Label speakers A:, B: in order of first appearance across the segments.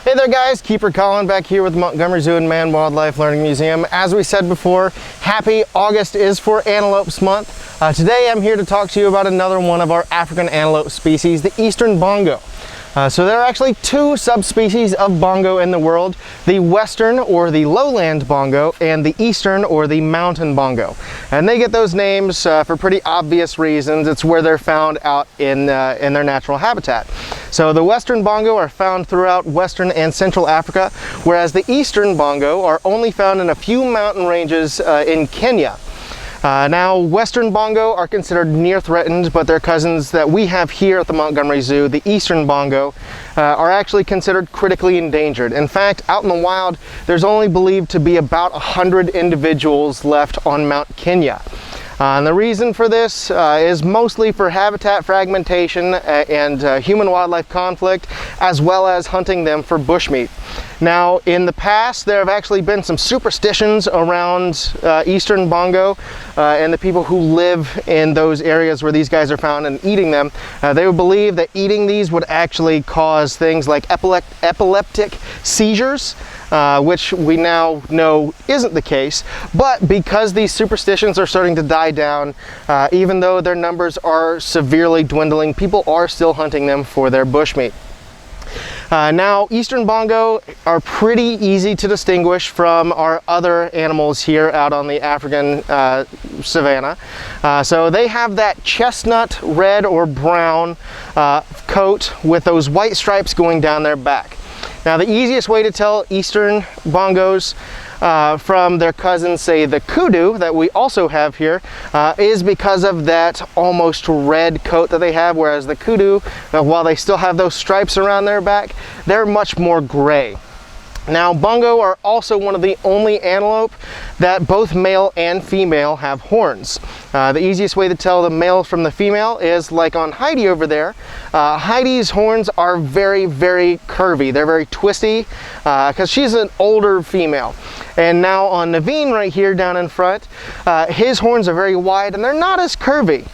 A: Hey there guys, Keeper Collin back here with the Montgomery Zoo and Man Wildlife Learning Museum. As we said before, happy August is for Antelopes Month. Today I'm here to talk to you about another one of our African antelope species, the Eastern bongo. So there are actually two subspecies of bongo in the world, the Western or the lowland bongo and the Eastern or the mountain bongo. And they get those names for pretty obvious reasons. It's where they're found out in their natural habitat. So the Western bongo are found throughout Western and Central Africa, whereas the Eastern bongo are only found in a few mountain ranges in Kenya. Now, Western bongo are considered near threatened, but their cousins that we have here at the Montgomery Zoo, the Eastern bongo, are actually considered critically endangered. In fact, out in the wild, there's only believed to be about 100 individuals left on Mount Kenya. And the reason for this is mostly for habitat fragmentation and human-wildlife conflict, as well as hunting them for bushmeat. Now, in the past, there have actually been some superstitions around Eastern bongo and the people who live in those areas where these guys are found and eating them. They would believe that eating these would actually cause things like epileptic seizures, which we now know isn't the case. But because these superstitions are starting to die down, even though their numbers are severely dwindling, people are still hunting them for their bushmeat. Now, Eastern bongo are pretty easy to distinguish from our other animals here out on the African savanna. So they have that chestnut red or brown coat with those white stripes going down their back. Now, the easiest way to tell Eastern bongos from their cousins, say the kudu, that we also have here, is because of that almost red coat that they have, whereas the kudu, while they still have those stripes around their back, they're much more gray. Now, bongo are also one of the only antelope that both male and female have horns. The easiest way to tell the male from the female is like on Heidi over there. Heidi's horns are very, very curvy. They're very twisty because she's an older female. And now on Naveen right here down in front, his horns are very wide and they're not as curvy.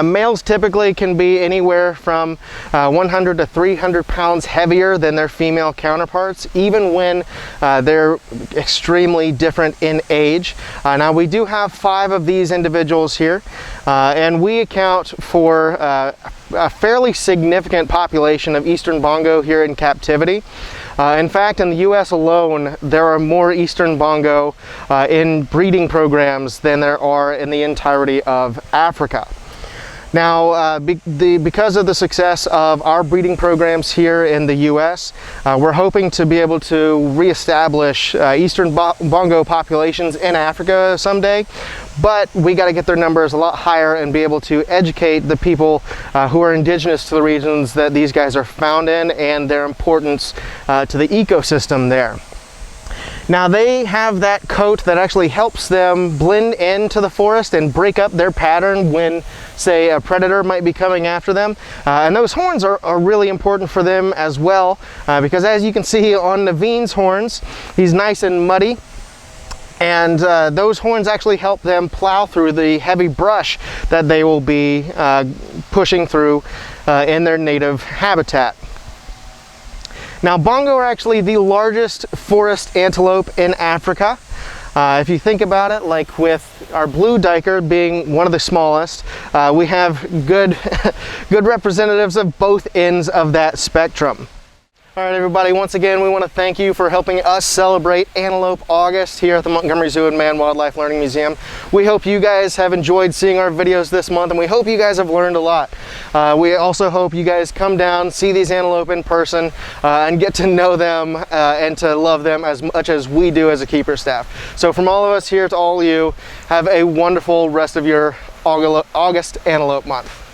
A: Males typically can be anywhere from 100 to 300 pounds heavier than their female counterparts, even when they're extremely different in age. Now, we do have 5 of these individuals here, and we account for a fairly significant population of Eastern bongo here in captivity. In fact, in the US alone, there are more Eastern bongo in breeding programs than there are in the entirety of Africa. Now, because of the success of our breeding programs here in the US, we're hoping to be able to reestablish Eastern bongo populations in Africa someday, but we got to get their numbers a lot higher and be able to educate the people who are indigenous to the regions that these guys are found in and their importance to the ecosystem there. Now, they have that coat that actually helps them blend into the forest and break up their pattern when, say, a predator might be coming after them. And those horns are really important for them as well, because as you can see on Naveen's horns, he's nice and muddy. And those horns actually help them plow through the heavy brush that they will be pushing through in their native habitat. Now, bongo are actually the largest forest antelope in Africa. If you think about it, like with our blue duiker being one of the smallest, we have good representatives of both ends of that spectrum. All right, everybody, once again, we want to thank you for helping us celebrate Antelope August here at the Montgomery Zoo and Man Wildlife Learning Museum. We hope you guys have enjoyed seeing our videos this month, and we hope you guys have learned a lot. We also hope you guys come down, see these antelope in person, and get to know them and to love them as much as we do as a keeper staff. So from all of us here to all of you, have a wonderful rest of your August Antelope Month.